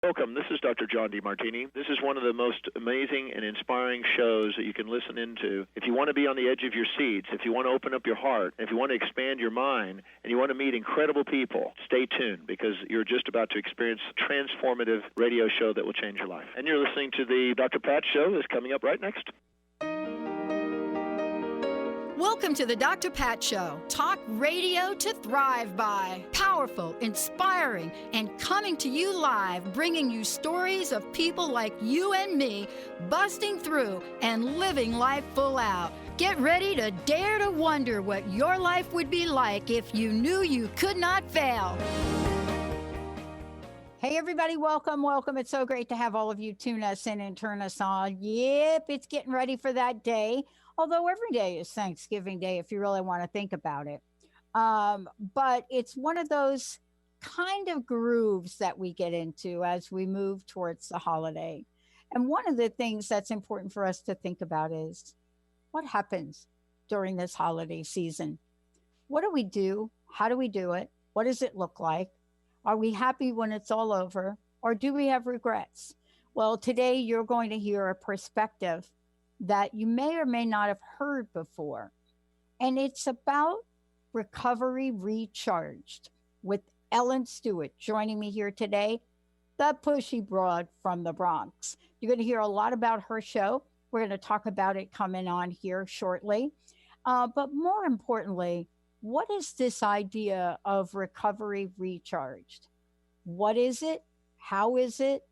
Welcome. This is Dr. John DeMartini. This is one of the most amazing and inspiring shows that you can listen into. If you want to be on the edge of your seats, if you want to open up your heart, if you want to expand your mind, and you want to meet incredible people, stay tuned because you're just about to experience a transformative radio show that will change your life. And you're listening to the Dr. Pat Show that's coming up right next. Welcome to the Dr. Pat Show. Talk radio to thrive by. Powerful, inspiring, and coming to you live, bringing you stories of people like you and me, busting through and living life full out. Get ready to dare to wonder what your life would be like if you knew you could not fail. Hey, everybody, welcome. It's so great to have all of you tune us in and turn us on. Yep, it's getting ready for that day. Although every day is Thanksgiving Day, if you really want to think about it. But it's one of those kind of grooves that we get into as we move towards the holiday. And one of the things that's important for us to think about is what happens during this holiday season? What do we do? How do we do it? What does it look like? Are we happy when it's all over? Or do we have regrets? Well, today you're going to hear a perspective that you may or may not have heard before. And it's about recovery recharged with Ellen Stewart joining me here today, the Pushy Broad from the Bronx. You're going to hear a lot about her show. We're going to talk about it coming on here shortly. But more importantly, what is this idea of recovery recharged? What is it? How is it?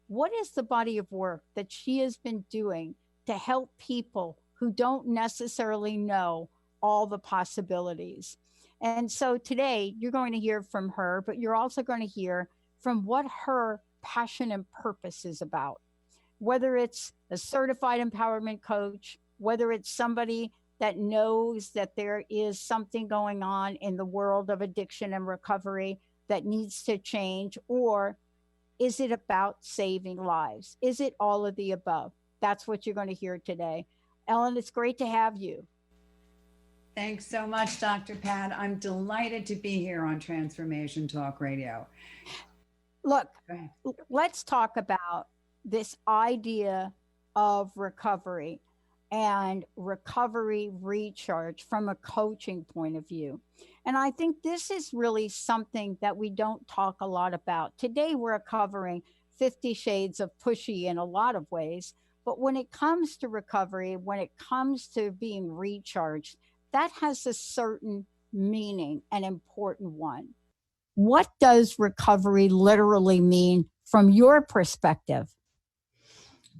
What is the body of work that she has been doing to help people who don't necessarily know all the possibilities? And so today you're going to hear from her, but you're also going to hear from what her passion and purpose is about. Whether it's a certified empowerment coach, whether it's somebody that knows that there is something going on in the world of addiction and recovery that needs to change, or is it about saving lives? Is it all of the above? That's what you're going to hear today. Ellen, it's great to have you. Thanks so much, Dr. Pat. I'm delighted to be here on Transformation Talk Radio. Look, let's talk about this idea of recovery and recovery recharge from a coaching point of view. And I think this is really something that we don't talk a lot about. Today, we're covering 50 Shades of Pushy in a lot of ways. But when it comes to recovery, when it comes to being recharged, that has a certain meaning, an important one. What does recovery literally mean from your perspective?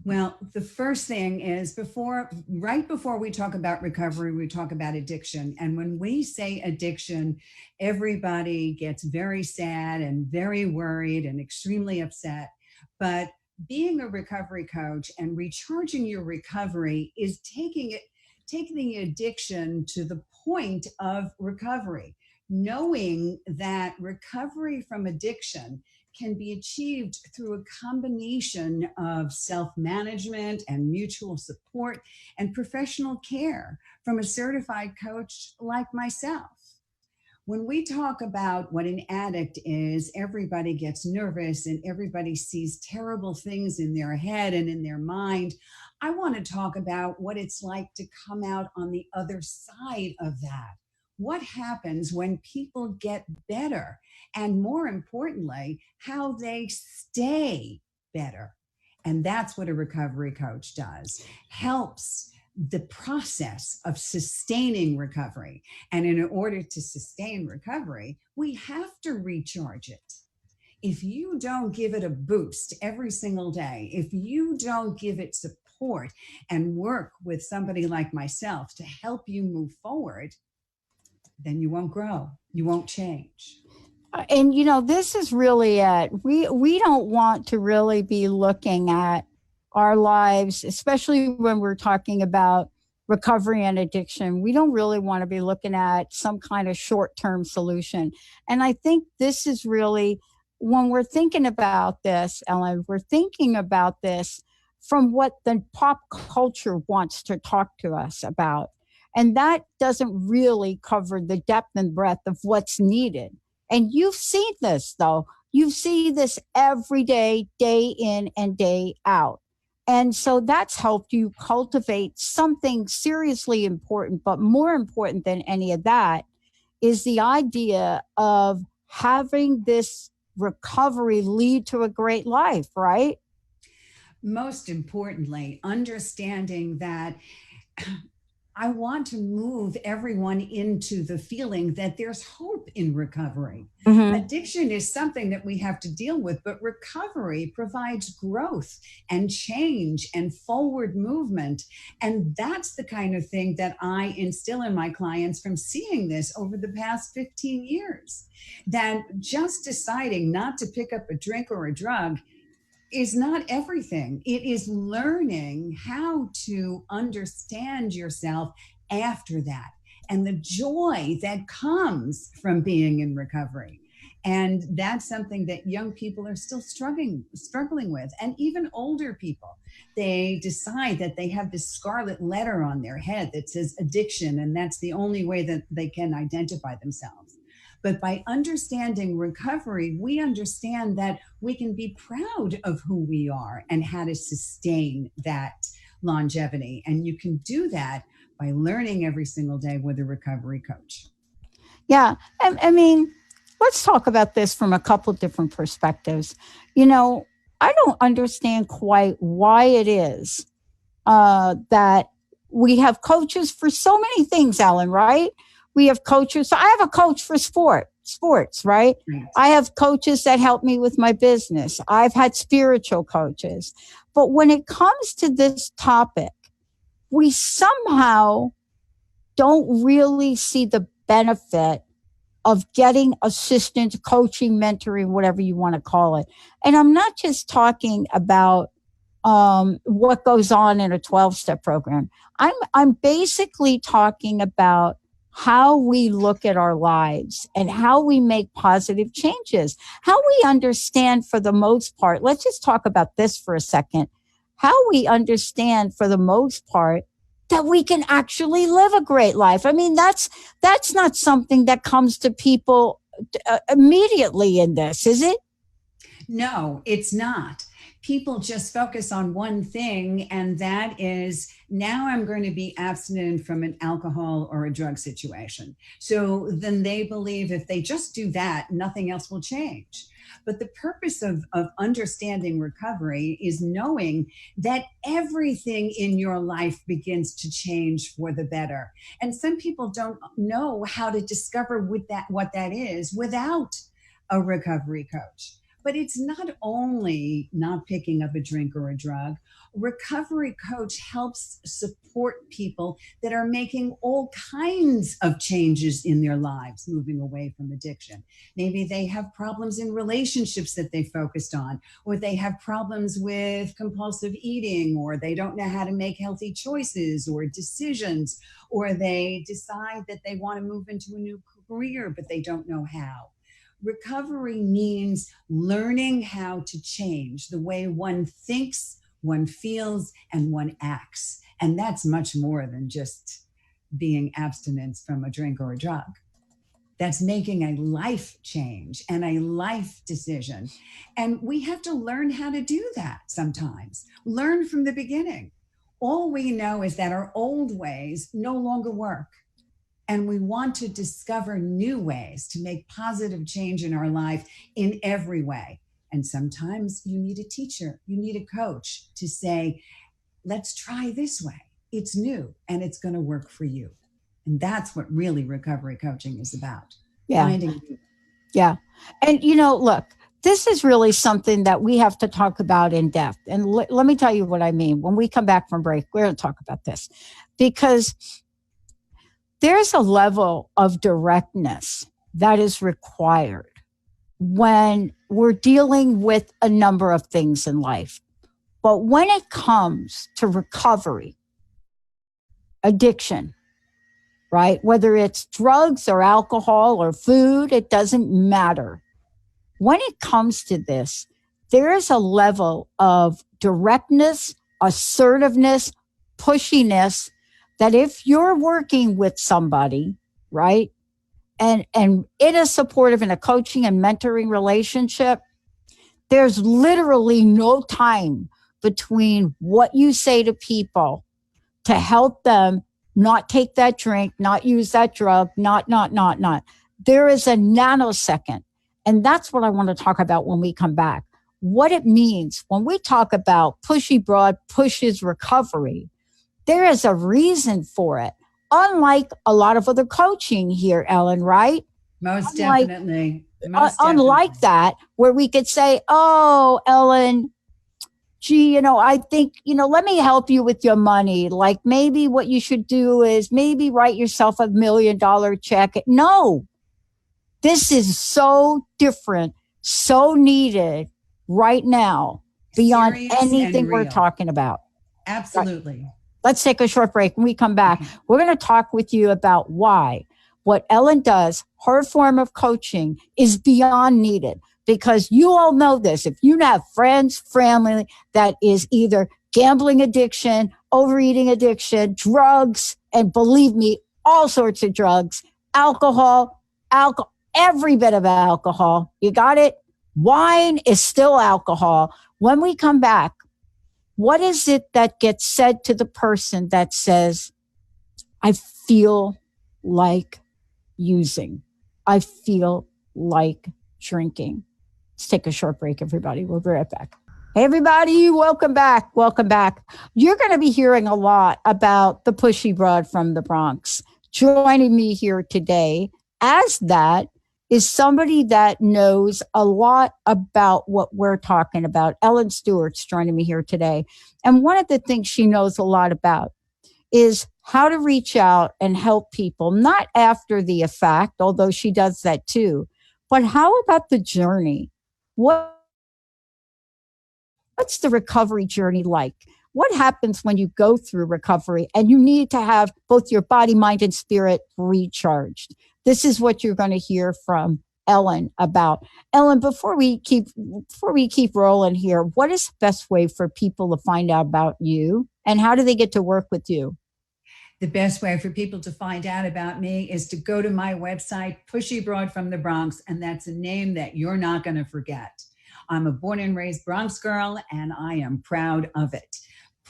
Well, the first thing is right before we talk about recovery, we talk about addiction. And when we say addiction, everybody gets very sad and very worried and extremely upset. But being a recovery coach and recharging your recovery is taking the addiction to the point of recovery, knowing that recovery from addiction can be achieved through a combination of self-management and mutual support and professional care from a certified coach like myself. When we talk about what an addict is, everybody gets nervous and everybody sees terrible things in their head and in their mind. I want to talk about what it's like to come out on the other side of that. What happens when people get better? And more importantly, how they stay better. And that's what a recovery coach does. Helps the process of sustaining recovery. And in order to sustain recovery, we have to recharge it. If you don't give it a boost every single day, if you don't give it support and work with somebody like myself to help you move forward, then you won't grow, you won't change. And this is really it. We don't want to really be looking at our lives, especially when we're talking about recovery and addiction. We don't really want to be looking at some kind of short-term solution. And I think this is really, when we're thinking about this, Ellen, we're thinking about this from what the pop culture wants to talk to us about. And that doesn't really cover the depth and breadth of what's needed. And you've seen this, though. You see this every day, day in and day out. And so that's helped you cultivate something seriously important, but more important than any of that is the idea of having this recovery lead to a great life, right? Most importantly, understanding that I want to move everyone into the feeling that there's hope in recovery. Mm-hmm. Addiction is something that we have to deal with, but recovery provides growth and change and forward movement. And that's the kind of thing that I instill in my clients from seeing this over the past 15 years. That just deciding not to pick up a drink or a drug is not everything. It is learning how to understand yourself after that and the joy that comes from being in recovery. And that's something that young people are still struggling with. And even older people, they decide that they have this scarlet letter on their head that says addiction, and that's the only way that they can identify themselves. But by understanding recovery, we understand that we can be proud of who we are and how to sustain that longevity. And you can do that by learning every single day with a recovery coach. Yeah. I mean, let's talk about this from a couple different perspectives. You know, I don't understand quite why it is that we have coaches for so many things, Ellen, right? We have coaches. So I have a coach for sports, right? I have coaches that help me with my business. I've had spiritual coaches. But when it comes to this topic, we somehow don't really see the benefit of getting assistance, coaching, mentoring, whatever you want to call it. And I'm not just talking about what goes on in a 12-step program. I'm basically talking about how we look at our lives and how we make positive changes, how we understand for the most part. Let's just talk about this for a second. How we understand for the most part that we can actually live a great life. I mean, that's not something that comes to people immediately in this, is it? No, it's not. People just focus on one thing, and that is now I'm going to be abstinent from an alcohol or a drug situation. So then they believe if they just do that, nothing else will change. But the purpose of understanding recovery is knowing that everything in your life begins to change for the better. And some people don't know how to discover what that is without a recovery coach. But it's not only not picking up a drink or a drug. Recovery coach helps support people that are making all kinds of changes in their lives, moving away from addiction. Maybe they have problems in relationships that they focused on, or they have problems with compulsive eating, or they don't know how to make healthy choices or decisions, or they decide that they want to move into a new career, but they don't know how. Recovery means learning how to change the way one thinks, one feels, and one acts. And that's much more than just being abstinent from a drink or a drug. That's making a life change and a life decision. And we have to learn how to do that sometimes. Learn from the beginning. All we know is that our old ways no longer work. And we want to discover new ways to make positive change in our life in every way. And sometimes you need a teacher, you need a coach to say, let's try this way. It's new and it's going to work for you. And that's what really recovery coaching is about. Yeah. Yeah. And, look, this is really something that we have to talk about in depth. And let me tell you what I mean. When we come back from break, we're going to talk about this because there's a level of directness that is required when we're dealing with a number of things in life. But when it comes to recovery, addiction, right? Whether it's drugs or alcohol or food, it doesn't matter. When it comes to this, there is a level of directness, assertiveness, pushiness that if you're working with somebody, right, and in a supportive and a coaching and mentoring relationship, There's literally no time between what you say to people to help them not take that drink, not use that drug, not. There is a nanosecond. And that's what I want to talk about when we come back. What it means when we talk about Pushy Broad pushes recovery, there is a reason for it. Unlike a lot of other coaching here, Ellen, right? Most Unlike, definitely. unlike that, where we could say, oh, Ellen, gee, I think, let me help you with your money. Like maybe what you should do is maybe write yourself $1 million check. No, this is so different, so needed right now beyond Serious anything and we're real. talking about. Absolutely. Let's take a short break. When we come back, we're going to talk with you about why what Ellen does, her form of coaching, is beyond needed. Because you all know this. If you have friends, family that is either gambling addiction, overeating addiction, drugs, and believe me, all sorts of drugs, alcohol, every bit of alcohol. You got it? Wine is still alcohol. When we come back, what is it that gets said to the person that says, I feel like using, I feel like drinking? Let's take a short break, everybody. We'll be right back. Hey, everybody, welcome back. Welcome back. You're going to be hearing a lot about the Pushy Broad from the Bronx. Joining me here today as that is somebody that knows a lot about what we're talking about. Ellen Stewart's joining me here today. And one of the things she knows a lot about is how to reach out and help people, not after the effect, although she does that too, but how about the journey? What's the recovery journey like? What happens when you go through recovery and you need to have both your body, mind, and spirit recharged? This is what you're going to hear from Ellen about. Ellen, before we keep rolling here, what is the best way for people to find out about you and how do they get to work with you? The best way for people to find out about me is to go to my website, Pushy Broad from the Bronx, and that's a name that you're not going to forget. I'm a born and raised Bronx girl, and I am proud of it.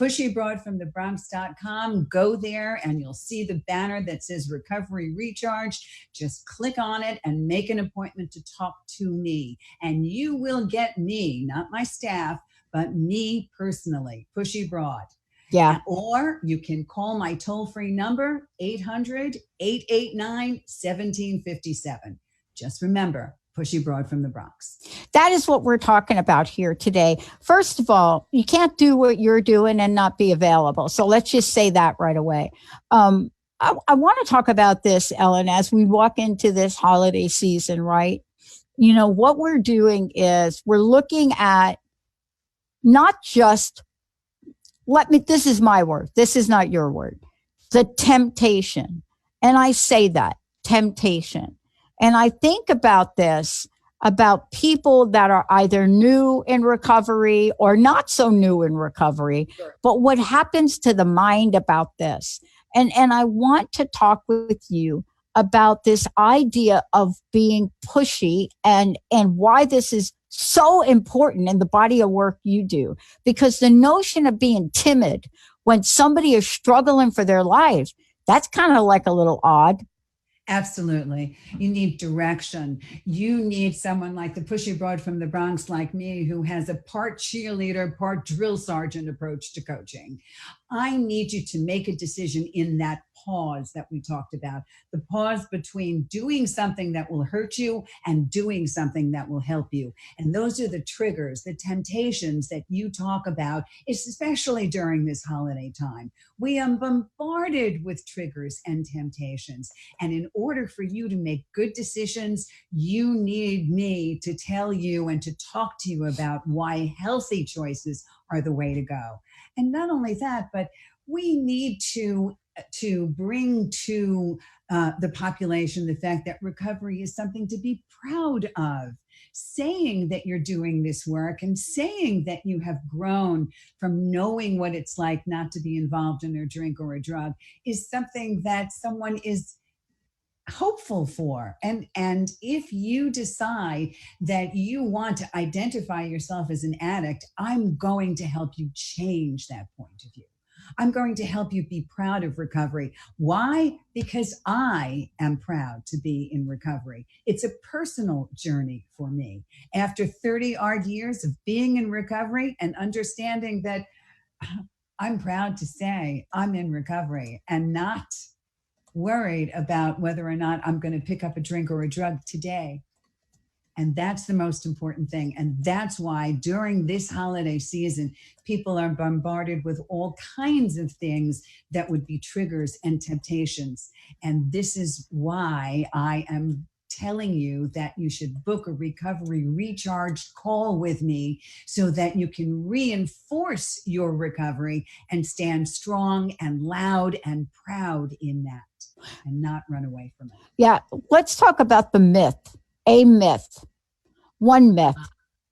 pushybroadfromthebronx.com. Go there and you'll see the banner that says Recovery Recharge. Just click on it and make an appointment to talk to me. And you will get me, not my staff, but me personally, Pushy Broad. Yeah. Or you can call my toll-free number, 800-889-1757. Just remember, Pushy Broad from the Bronx. That is what we're talking about here today. First of all, you can't do what you're doing and not be available. So let's just say that right away. I want to talk about this, Ellen, as we walk into this holiday season, right? What we're doing is we're looking at not just, this is my word. This is not your word. The temptation. And I say that, temptation. And I think about this, about people that are either new in recovery or not so new in recovery, but what happens to the mind about this. And I want to talk with you about this idea of being pushy and why this is so important in the body of work you do. Because the notion of being timid when somebody is struggling for their lives, that's kind of like a little odd. Absolutely. You need direction. You need someone like the Pushy Broad from the Bronx, like me, who has a part cheerleader, part drill sergeant approach to coaching. I need you to make a decision in that pause that we talked about, the pause between doing something that will hurt you and doing something that will help you. And those are the triggers, the temptations that you talk about, especially during this holiday time. We are bombarded with triggers and temptations. And in order for you to make good decisions, you need me to tell you and to talk to you about why healthy choices are the way to go. And not only that, but we need to bring to the population the fact that recovery is something to be proud of. Saying that you're doing this work and saying that you have grown from knowing what it's like not to be involved in a drink or a drug is something that someone is hopeful for. And if you decide that you want to identify yourself as an addict, I'm going to help you change that point of view. I'm going to help you be proud of recovery. Why? Because I am proud to be in recovery. It's a personal journey for me. After 30 odd years of being in recovery and understanding that, I'm proud to say I'm in recovery and not worried about whether or not I'm going to pick up a drink or a drug today. And that's the most important thing. And that's why during this holiday season, people are bombarded with all kinds of things that would be triggers and temptations. And this is why I am telling you that you should book a recovery recharge call with me so that you can reinforce your recovery and stand strong and loud and proud in that and not run away from it. Yeah, let's talk about the myth, a myth. One myth.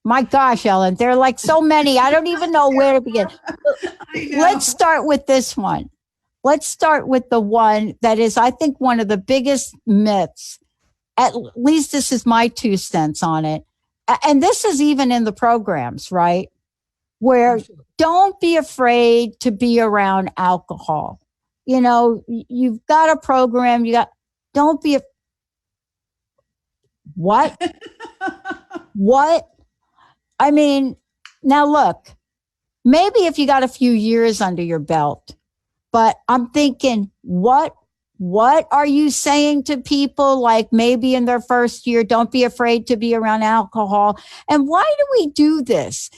My gosh, Ellen, there are like so many. I don't even know where to begin. Let's start with this one. Let's start with the one that is, I think, one of the biggest myths. At least this is my 2 cents on it. And this is even in the programs, right? Where don't be afraid to be around alcohol. You know, you've got a program, don't be what? What? I mean, now look, maybe if you got a few years under your belt, but I'm thinking, what are you saying to people like maybe in their first year, don't be afraid to be around alcohol? And why do we do this?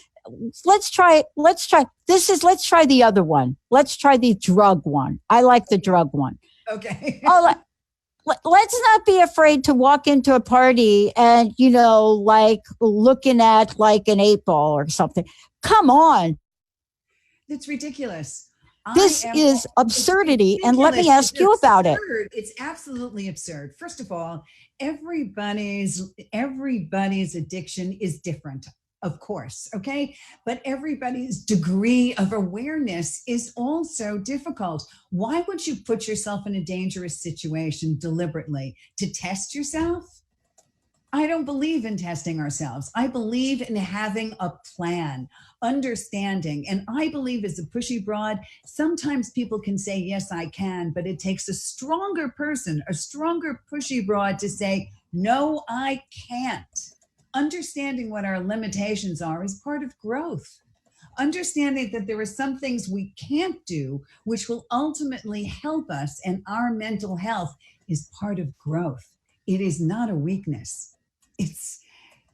Let's try the other one. Let's try the drug one. I like the drug one. Okay. Let's not be afraid to walk into a party and, like looking at like an 8 ball or something. Come on. It's ridiculous. This is absurdity. And let me ask you about it. It's absolutely absurd. First of all, everybody's addiction is different, of course. Okay. But everybody's degree of awareness is also difficult. Why would you put yourself in a dangerous situation deliberately? To test yourself? I don't believe in testing ourselves. I believe in having a plan, understanding. And I believe as a pushy broad, sometimes people can say, yes, I can, but it takes a stronger person, a stronger pushy broad to say, no, I can't. Understanding what our limitations are is part of growth. Understanding that there are some things we can't do, which will ultimately help us and our mental health is part of growth. It is not a weakness.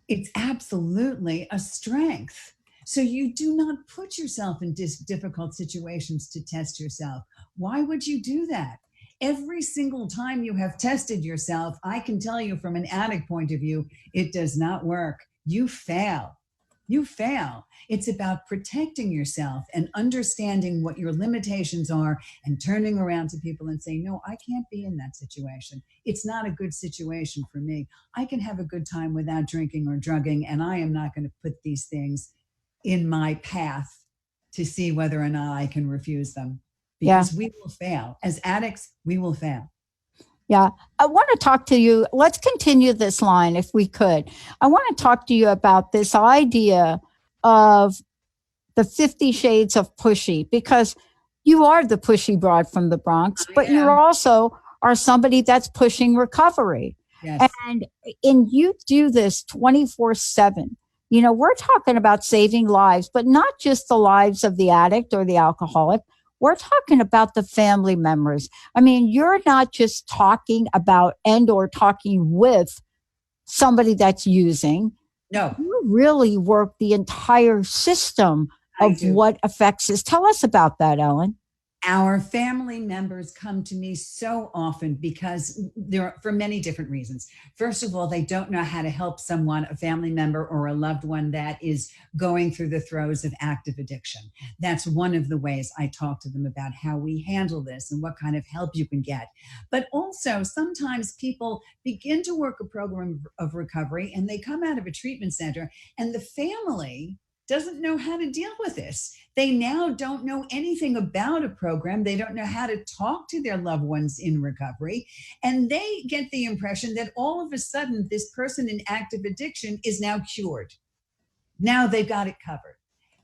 It's absolutely a strength. So you do not put yourself in difficult situations to test yourself. Why would you do that? Every single time you have tested yourself, I can tell you from an addict point of view, it does not work. You fail. You fail. It's about protecting yourself and understanding what your limitations are and turning around to people and saying, no, I can't be in that situation. It's not a good situation for me. I can have a good time without drinking or drugging, and I am not going to put these things in my path to see whether or not I can refuse them. Because we will fail. As addicts, we will fail. Yeah. I want to talk to you. Let's continue this line if we could. I want to talk to you about this idea of the 50 Shades of Pushy, because you are the pushy broad from the Bronx, but you also are somebody that's pushing recovery. Yes. And you do this 24/7. We're talking about saving lives, but not just the lives of the addict or the alcoholic. We're talking about the family members. I mean, you're not just talking about or talking with somebody that's using. No. You really work the entire system of what affects us. Tell us about that, Ellen. Our family members come to me so often because for many different reasons. First of all, they don't know how to help someone, a family member or a loved one that is going through the throes of active addiction. That's one of the ways I talk to them about how we handle this and what kind of help you can get. But also, sometimes people begin to work a program of recovery and they come out of a treatment center and the family doesn't know how to deal with this. They now don't know anything about a program. They don't know how to talk to their loved ones in recovery. And they get the impression that all of a sudden, this person in active addiction is now cured. Now they've got it covered.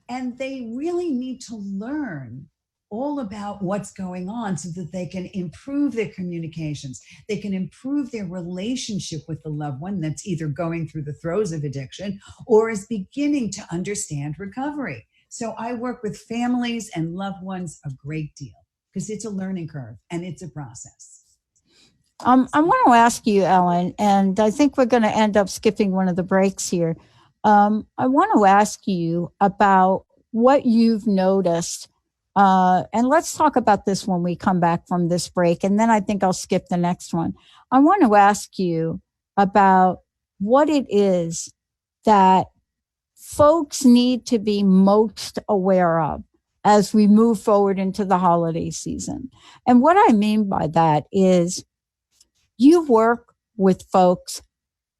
And they really need to learn all about what's going on so that they can improve their communications. They can improve their relationship with the loved one that's either going through the throes of addiction or is beginning to understand recovery. So I work with families and loved ones a great deal because it's a learning curve and it's a process. I want to ask you, Ellen, and I think we're going to end up skipping one of the breaks here. I want to ask you about what you've noticed. And let's talk about this when we come back from this break. And then I think I'll skip the next one. I want to ask you about what it is that folks need to be most aware of as we move forward into the holiday season. And what I mean by that is you work with folks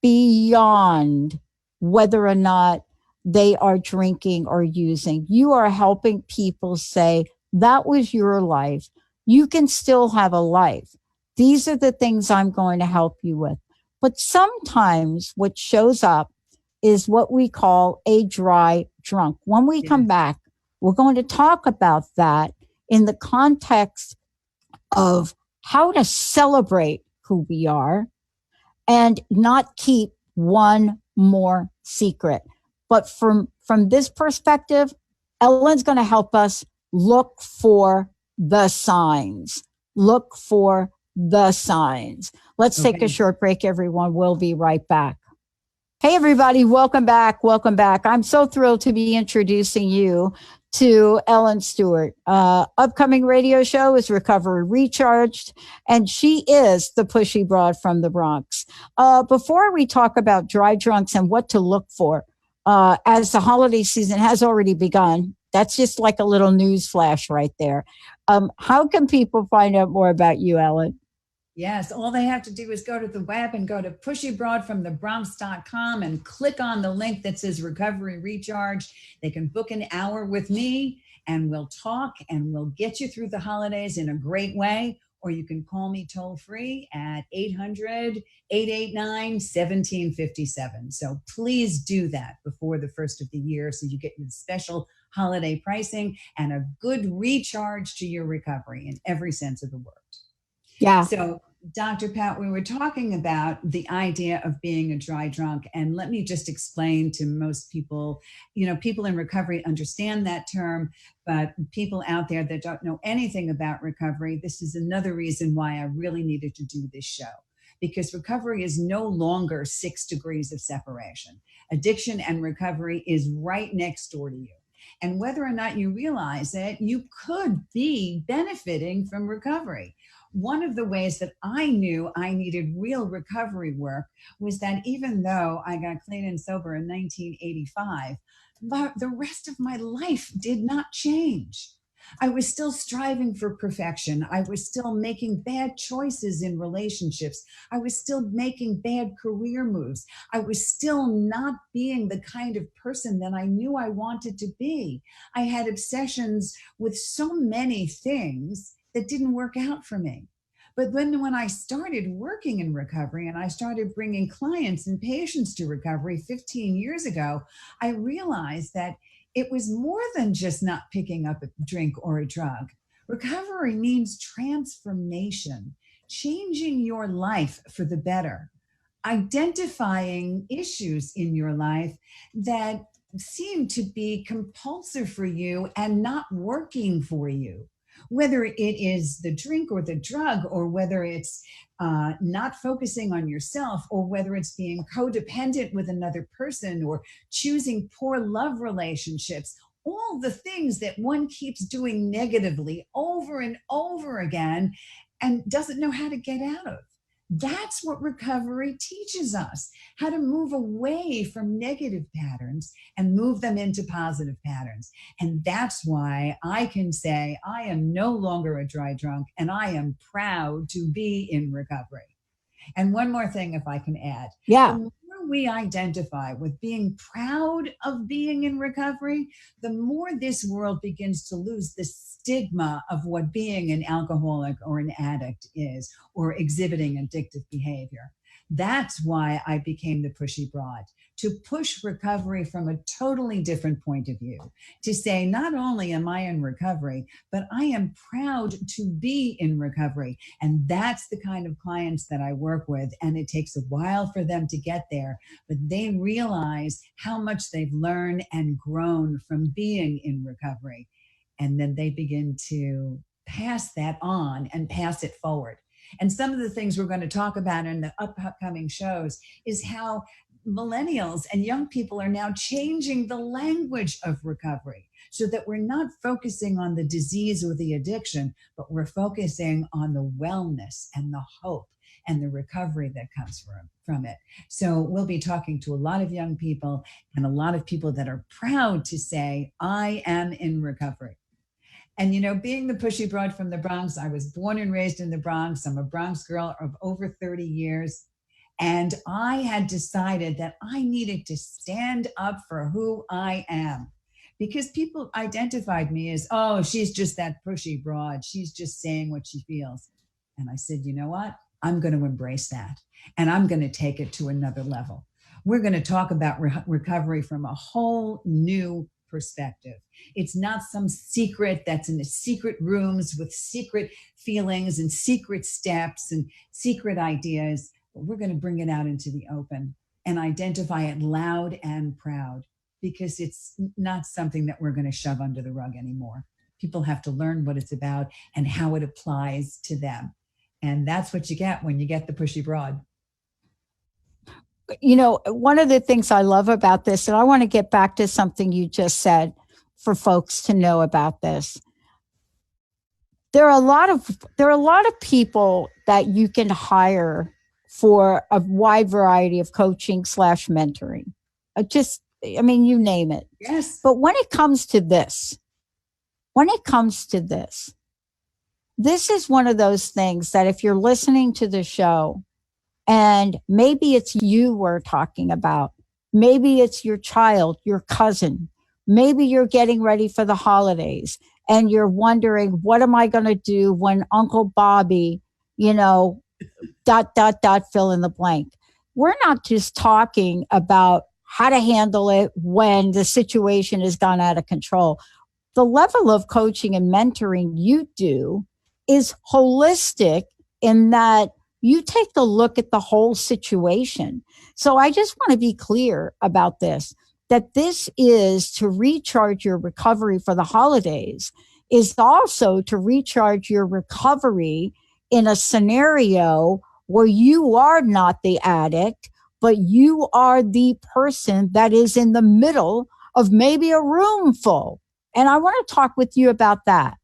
beyond whether or not they are drinking or using. You are helping people say, that was your life. You can still have a life. These are the things I'm going to help you with. But sometimes what shows up is what we call a dry drunk. When we come back, we're going to talk about that in the context of how to celebrate who we are and not keep one more secret. But from this perspective, Ellen's going to help us look for the signs. Look for the signs. Let's take a short break, everyone. We'll be right back. Hey, everybody. Welcome back. Welcome back. I'm so thrilled to be introducing you to Ellen Stewart. Upcoming radio show is Recovery Recharged, and she is the Pushy Broad from the Bronx. Before we talk about dry drunks and what to look for, as the holiday season has already begun, that's just like a little news flash right there. How can people find out more about you, Ellen? Yes, all they have to do is go to the web and go to pushybroadfromthebronx.com and click on the link that says Recovery Recharge. They can book an hour with me and we'll talk and we'll get you through the holidays in a great way. Or you can call me toll free at 800-889-1757. So please do that before the first of the year so you get the special holiday pricing and a good recharge to your recovery in every sense of the word. Yeah. So, Dr. Pat, we were talking about the idea of being a dry drunk. And let me just explain to most people, people in recovery understand that term, but people out there that don't know anything about recovery, this is another reason why I really needed to do this show. Because recovery is no longer 6 degrees of separation. Addiction and recovery is right next door to you. And whether or not you realize it, you could be benefiting from recovery. One of the ways that I knew I needed real recovery work was that even though I got clean and sober in 1985, the rest of my life did not change. I was still striving for perfection. I was still making bad choices in relationships. I was still making bad career moves. I was still not being the kind of person that I knew I wanted to be. I had obsessions with so many things that didn't work out for me. But when I started working in recovery and I started bringing clients and patients to recovery 15 years ago, I realized that it was more than just not picking up a drink or a drug. Recovery means transformation, changing your life for the better, identifying issues in your life that seem to be compulsive for you and not working for you. Whether it is the drink or the drug, or whether it's not focusing on yourself, or whether it's being codependent with another person, or choosing poor love relationships, all the things that one keeps doing negatively over and over again and doesn't know how to get out of. That's what recovery teaches us, how to move away from negative patterns and move them into positive patterns. And that's why I can say I am no longer a dry drunk and I am proud to be in recovery. And one more thing, if I can add. Yeah. The more we identify with being proud of being in recovery, the more this world begins to lose the stigma of what being an alcoholic or an addict is, or exhibiting addictive behavior. That's why I became the Pushy Broad, to push recovery from a totally different point of view, to say, not only am I in recovery, but I am proud to be in recovery. And that's the kind of clients that I work with. And it takes a while for them to get there, but they realize how much they've learned and grown from being in recovery. And then they begin to pass that on and pass it forward. And some of the things we're going to talk about in the upcoming shows is how millennials and young people are now changing the language of recovery, so that we're not focusing on the disease or the addiction, but we're focusing on the wellness and the hope and the recovery that comes from it. So we'll be talking to a lot of young people and a lot of people that are proud to say, I am in recovery. And, being the Pushy Broad from the Bronx, I was born and raised in the Bronx. I'm a Bronx girl of over 30 years. And I had decided that I needed to stand up for who I am, because people identified me as, oh, she's just that Pushy Broad. She's just saying what she feels. And I said, you know what? I'm going to embrace that. And I'm going to take it to another level. We're going to talk about recovery from a whole new perspective. It's not some secret that's in the secret rooms with secret feelings and secret steps and secret ideas, but we're going to bring it out into the open and identify it loud and proud, because it's not something that we're going to shove under the rug anymore. People have to learn what it's about and how it applies to them. And that's what you get when you get the Pushy Broad. One of the things I love about this, and I want to get back to something you just said for folks to know about this. There are a lot of people that you can hire for a wide variety of coaching / mentoring. You name it. Yes. But when it comes to this, this is one of those things that if you're listening to the show, and maybe it's you we're talking about, maybe it's your child, your cousin, maybe you're getting ready for the holidays and you're wondering, what am I going to do when Uncle Bobby, fill in the blank. We're not just talking about how to handle it when the situation has gone out of control. The level of coaching and mentoring you do is holistic in that you take a look at the whole situation. So I just want to be clear about this, that this is to recharge your recovery for the holidays, is also to recharge your recovery in a scenario where you are not the addict, but you are the person that is in the middle of maybe a room full. And I want to talk with you about that.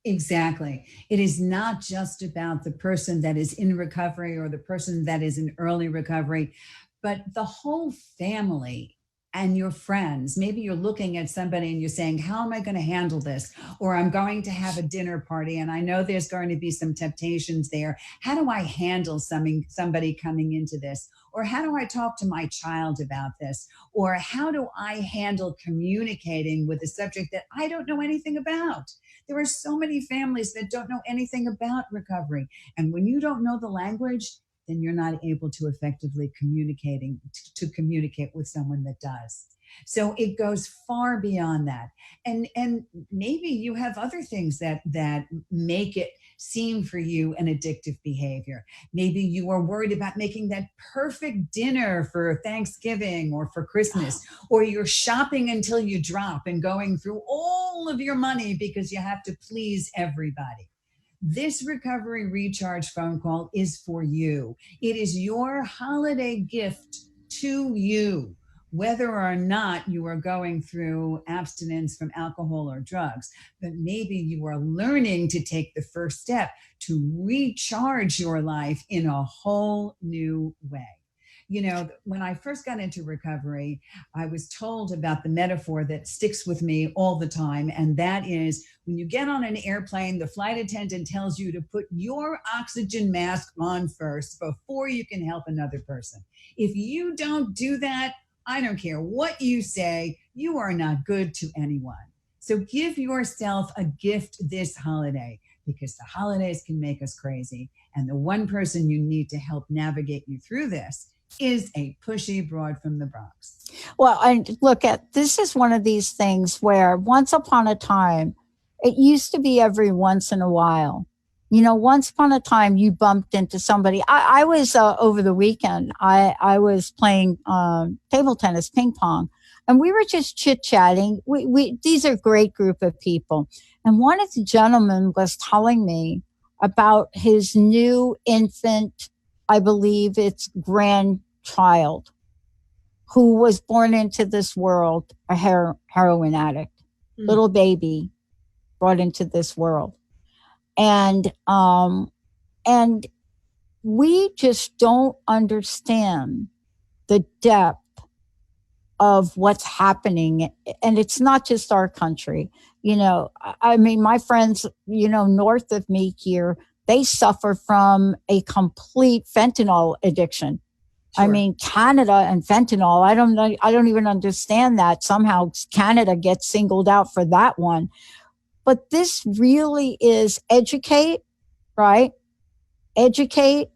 Exactly. It is not just about the person that is in recovery or the person that is in early recovery, but the whole family and your friends. Maybe you're looking at somebody and you're saying, how am I going to handle this? Or I'm going to have a dinner party and I know there's going to be some temptations there. How do I handle somebody coming into this? Or how do I talk to my child about this? Or how do I handle communicating with a subject that I don't know anything about? There are so many families that don't know anything about recovery. And when you don't know the language, then you're not able to effectively communicate with someone that does. So it goes far beyond that. And maybe you have other things that make it seem for you an addictive behavior. Maybe you are worried about making that perfect dinner for Thanksgiving or for Christmas, or you're shopping until you drop and going through all of your money because you have to please everybody. This recovery recharge phone call is for you. It is your holiday gift to you, whether or not you are going through abstinence from alcohol or drugs. But maybe you are learning to take the first step to recharge your life in a whole new way. You know, when I first got into recovery, I was told about the metaphor that sticks with me all the time. And that is when you get on an airplane, the flight attendant tells you to put your oxygen mask on first before you can help another person. If you don't do that, I don't care what you say, you are not good to anyone. So give yourself a gift this holiday, because the holidays can make us crazy. And the one person you need to help navigate you through this is a pushy broad from the Bronx. Well, and look at this is one of these things where once upon a time, it used to be every once in a while. You know, once upon a time, you bumped into somebody. I was over the weekend. I was playing table tennis, ping pong, and we were just chit chatting. We these are a great group of people, and one of the gentlemen was telling me about his new infant. I believe it's grandchild who was born into this world a heroin addict, little baby brought into this world, and we just don't understand the depth of what's happening, and it's not just our country. You know, I mean, my friends, you know, north of me here, they suffer from a complete fentanyl addiction. Sure. I mean, Canada and fentanyl, I don't know. I don't even understand that. Somehow Canada gets singled out for that one. But this really is educate, right? Educate,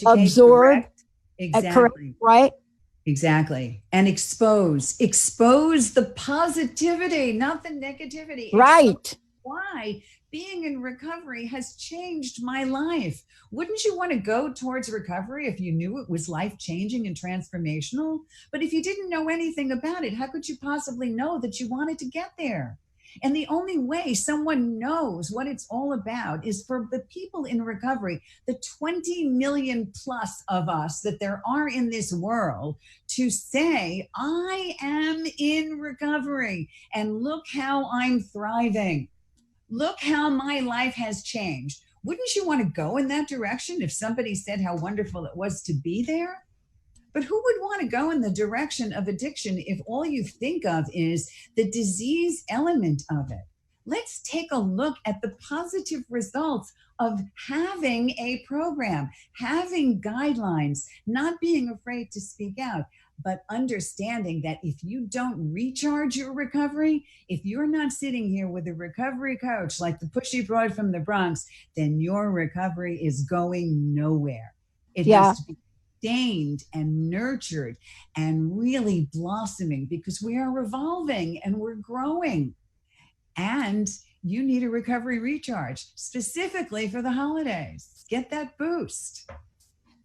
absorb, correct. Exactly. right? Exactly. And expose the positivity, not the negativity. Right. Expose why being in recovery has changed my life. Wouldn't you want to go towards recovery if you knew it was life changing and transformational? But if you didn't know anything about it, how could you possibly know that you wanted to get there? And the only way someone knows what it's all about is for the people in recovery, the 20 million plus of us that there are in this world, to say, I am in recovery and look how I'm thriving. Look how my life has changed. Wouldn't you want to go in that direction if somebody said how wonderful it was to be there? But who would want to go in the direction of addiction if all you think of is the disease element of it? Let's take a look at the positive results of having a program, having guidelines, not being afraid to speak out, but understanding that if you don't recharge your recovery, if you're not sitting here with a recovery coach like the Pushy Broad from the Bronx, then your recovery is going nowhere. It has to be sustained and nurtured and really blossoming, because we are evolving and we're growing. And you need a recovery recharge specifically for the holidays. Get that boost.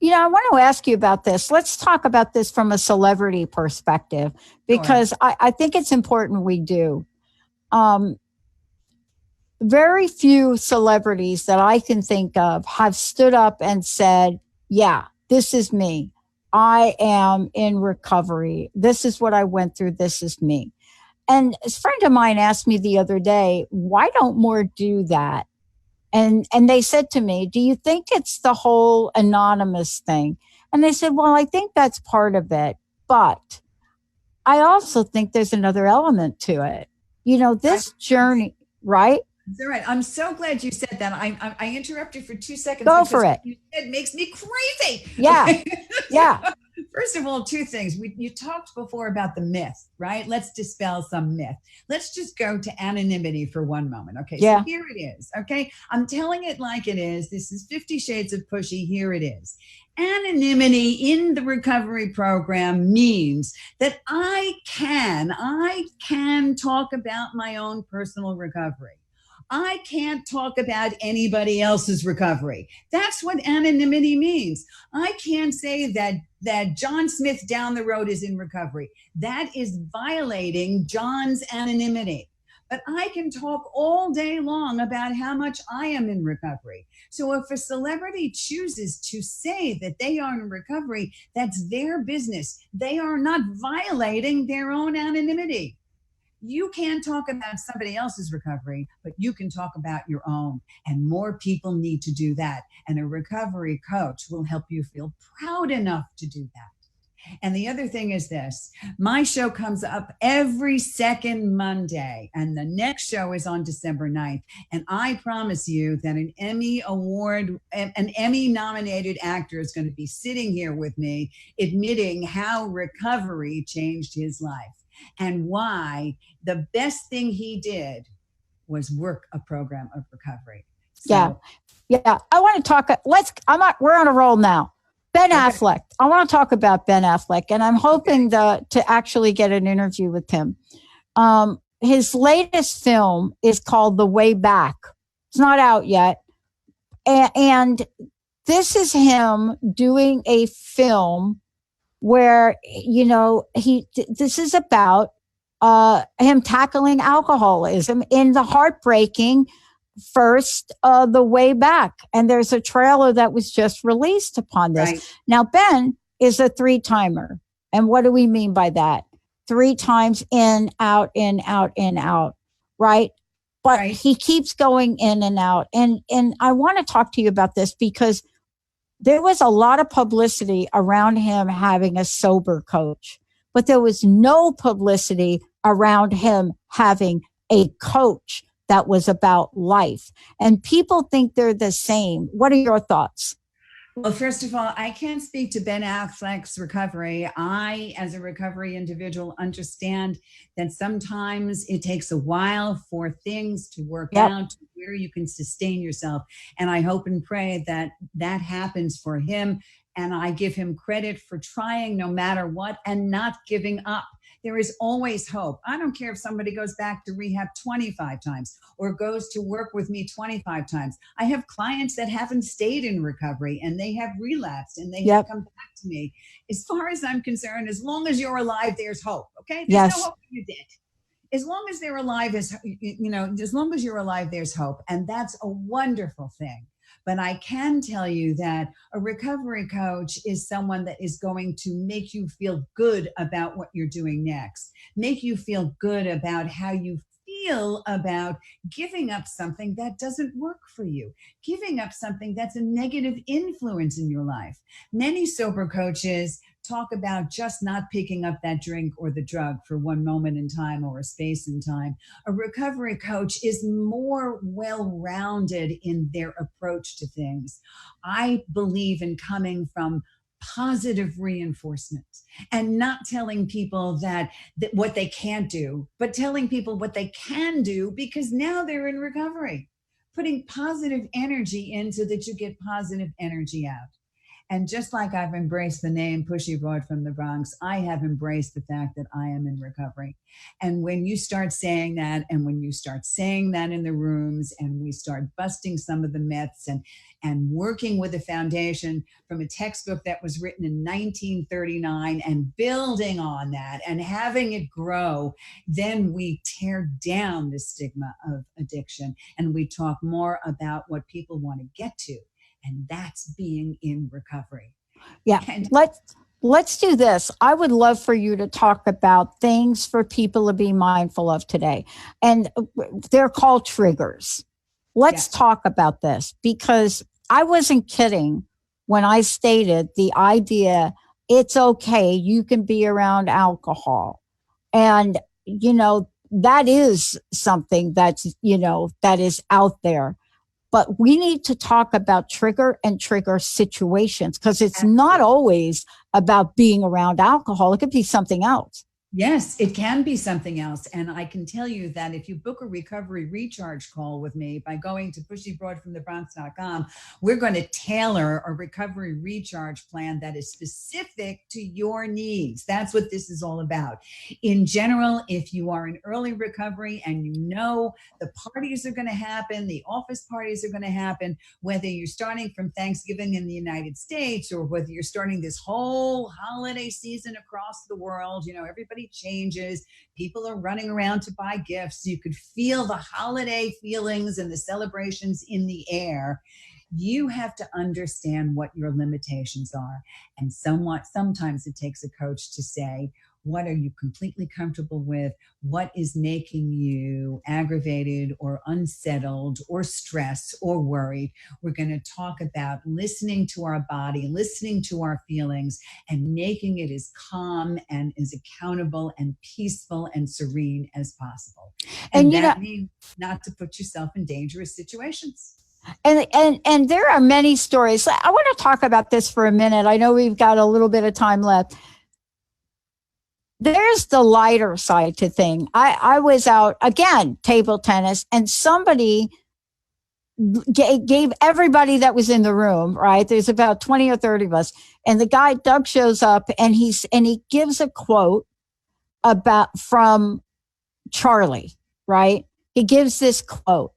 You know, I want to ask you about this. Let's talk about this from a celebrity perspective, because sure. I think it's important we do. Very few celebrities that I can think of have stood up and said, yeah, this is me. I am in recovery. This is what I went through. This is me. And a friend of mine asked me the other day, why don't more do that? And they said to me, do you think it's the whole anonymous thing? And I said, well, I think that's part of it. But I also think there's another element to it. You know, this journey, right? All right. I'm so glad you said that. I interrupted for 2 seconds. Go for it. What you said makes me crazy. Yeah. Okay. Yeah. First of all, two things. You talked before about the myth, right? Let's dispel some myth. Let's just go to anonymity for one moment. Okay. Yeah. So here it is. Okay. I'm telling it like it is. This is 50 Shades of Pushy. Here it is. Anonymity in the recovery program means that I can talk about my own personal recovery. I can't talk about anybody else's recovery. That's what anonymity means. I can't say that John Smith down the road is in recovery. That is violating John's anonymity. But I can talk all day long about how much I am in recovery. So if a celebrity chooses to say that they are in recovery, that's their business. They are not violating their own anonymity. You can't talk about somebody else's recovery, but you can talk about your own. And more people need to do that. And a recovery coach will help you feel proud enough to do that. And the other thing is this, my show comes up every second Monday, and the next show is on December 9th. And I promise you that an Emmy nominated actor is going to be sitting here with me admitting how recovery changed his life and why the best thing he did was work a program of recovery. So, yeah. I want to talk. We're on a roll now. Ben Affleck. I want to talk about Ben Affleck, and I'm hoping to actually get an interview with him. His latest film is called The Way Back. It's not out yet, and this is him doing a film where this is about him tackling alcoholism in the heartbreaking first The Way Back. And there's a trailer that was just released upon this. Right. Now, Ben is a 3-timer. And what do we mean by that? 3 times in, out, in, out, in, out, right? But he keeps going in and out. And I want to talk to you about this because there was a lot of publicity around him having a sober coach, but there was no publicity around him having a coach that was about life. And people think they're the same. What are your thoughts? Well, first of all, I can't speak to Ben Affleck's recovery. I, as a recovery individual, understand that sometimes it takes a while for things to work out to where you can sustain yourself. And I hope and pray that that happens for him. And I give him credit for trying no matter what and not giving up. There is always hope. I don't care if somebody goes back to rehab 25 times or goes to work with me 25 times. I have clients that haven't stayed in recovery and they have relapsed and they have come back to me. As far as I'm concerned, as long as you're alive, there's hope. Okay? There's no hope when you're dead. As long as they're alive, as long as you're alive, there's hope. And that's a wonderful thing. But I can tell you that a recovery coach is someone that is going to make you feel good about what you're doing next, make you feel good about how you feel about giving up something that doesn't work for you, giving up something that's a negative influence in your life. Many sober coaches talk about just not picking up that drink or the drug for one moment in time or a space in time. A recovery coach is more well-rounded in their approach to things. I believe in coming from positive reinforcement and not telling people that what they can't do, but telling people what they can do because now they're in recovery. Putting positive energy in so that you get positive energy out. And just like I've embraced the name Pushy Broad from the Bronx, I have embraced the fact that I am in recovery. And when you start saying that, and when you start saying that in the rooms, and we start busting some of the myths and working with a foundation from a textbook that was written in 1939 and building on that and having it grow, then we tear down the stigma of addiction and we talk more about what people want to get to. And that's being in recovery. Yeah. And let's do this. I would love for you to talk about things for people to be mindful of today. And they're called triggers. Let's talk about this because I wasn't kidding when I stated the idea it's okay, you can be around alcohol. And, that is something that's, that is out there. But we need to talk about trigger and trigger situations because it's not always about being around alcohol. It could be something else. Yes, it can be something else. And I can tell you that if you book a recovery recharge call with me by going to pushybroadfromthebronx.com, we're going to tailor a recovery recharge plan that is specific to your needs. That's what this is all about. In general, if you are in early recovery and the parties are going to happen, the office parties are going to happen, whether you're starting from Thanksgiving in the United States or whether you're starting this whole holiday season across the world, everybody changes. People are running around to buy gifts. You could feel the holiday feelings and the celebrations in the air. You have to understand what your limitations are. And sometimes it takes a coach to say, What are you completely comfortable with? What is making you aggravated or unsettled or stressed or worried? We're going to talk about listening to our body, listening to our feelings, and making it as calm and as accountable and peaceful and serene as possible. And that means not to put yourself in dangerous situations. And there are many stories. I want to talk about this for a minute. I know we've got a little bit of time left. There's the lighter side to thing. I was out again, table tennis, and somebody gave everybody that was in the room, right? There's about 20 or 30 of us. And the guy, Doug, shows up and he gives a quote from Charlie, right? He gives this quote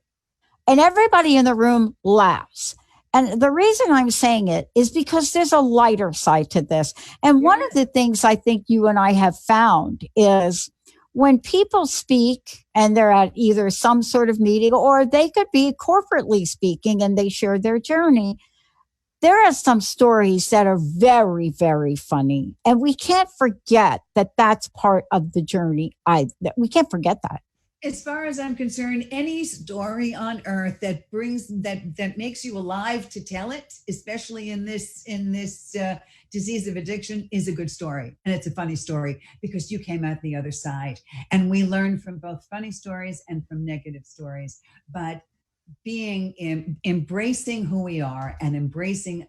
and everybody in the room laughs. And the reason I'm saying it is because there's a lighter side to this. And one of the things I think you and I have found is when people speak and they're at either some sort of meeting or they could be corporately speaking and they share their journey, there are some stories that are very, very funny. And we can't forget that that's part of the journey. We can't forget that. As far as I'm concerned, any story on earth that brings that makes you alive to tell it, especially in this disease of addiction, is a good story. And it's a funny story because you came out the other side. And we learn from both funny stories and from negative stories. But embracing who we are and embracing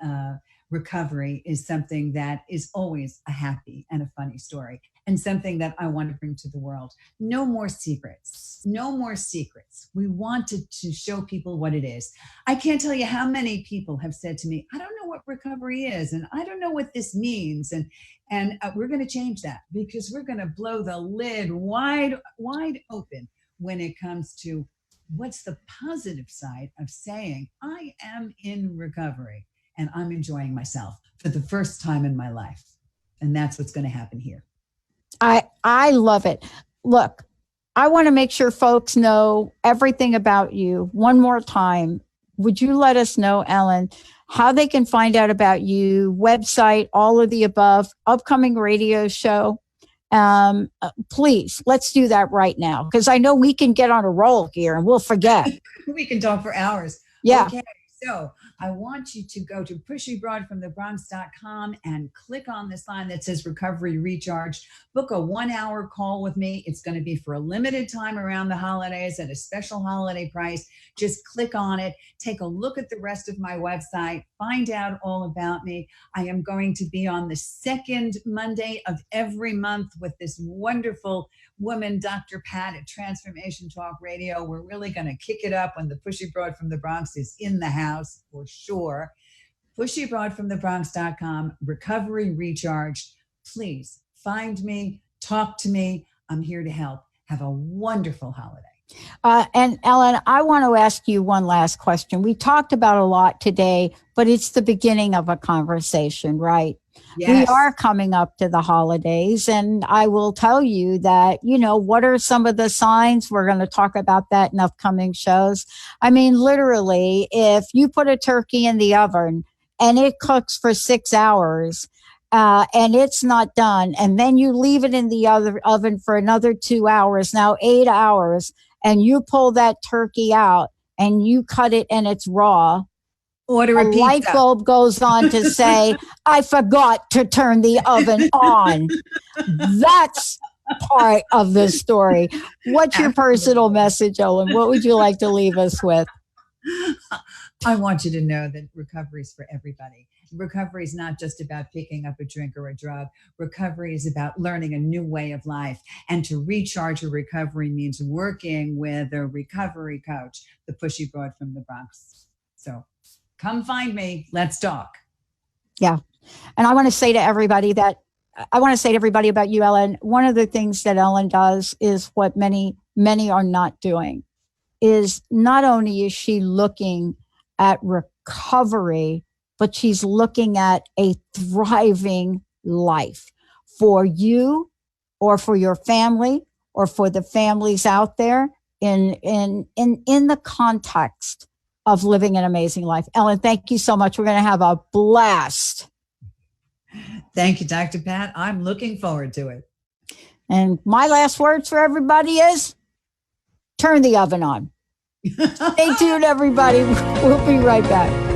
recovery is something that is always a happy and a funny story, and something that I want to bring to the world. No more secrets. No more secrets. We wanted to show people what it is. I can't tell you how many people have said to me, I don't know what recovery is, and I don't know what this means. And we're going to change that because we're going to blow the lid wide open when it comes to what's the positive side of saying, I am in recovery and I'm enjoying myself for the first time in my life. And that's what's going to happen here. I love it. Look, I want to make sure folks know everything about you. One more time, would you let us know, Ellen, how they can find out about you, website, all of the above, upcoming radio show? Please, let's do that right now, because I know we can get on a roll here and we'll forget. We can talk for hours. Yeah. Okay. So I want you to go to pushybroadfromthebronx.com and click on this line that says Recovery Recharged. Book a 1-hour call with me. It's going to be for a limited time around the holidays at a special holiday price. Just click on it. Take a look at the rest of my website. Find out all about me. I am going to be on the second Monday of every month with this wonderful woman, Dr. Pat at Transformation Talk Radio. We're really going to kick it up when the Pushy Broad from the Bronx is in the house for sure. Pushybroadfromthebronx.com, Recovery Recharged. Please find me, talk to me. I'm here to help. Have a wonderful holiday. And Ellen, I want to ask you one last question. We talked about a lot today, but it's the beginning of a conversation, right? Yes. We are coming up to the holidays, and I will tell you that, what are some of the signs? We're going to talk about that in upcoming shows. I mean, literally, if you put a turkey in the oven and it cooks for 6 hours, and it's not done, and then you leave it in the other oven for another 2 hours, now 8 hours, and you pull that turkey out and you cut it and it's raw, order a pizza. Light bulb goes on to say, I forgot to turn the oven on. That's part of the story. What's your personal message, Ellen? What would you like to leave us with? I want you to know that recovery is for everybody. Recovery is not just about picking up a drink or a drug. Recovery is about learning a new way of life. And to recharge your recovery means working with a recovery coach, the Pushy Broad from the Bronx. So come find me. Let's talk. Yeah. And I want to say to everybody about you, Ellen, one of the things that Ellen does is what many are not doing, is not only is she looking at recovery, but she's looking at a thriving life for you or for your family or for the families out there in the context of living an amazing life. Ellen, thank you so much. We're going to have a blast. Thank you, Dr. Pat. I'm looking forward to it. And my last words for everybody is turn the oven on. Stay tuned, everybody. We'll be right back.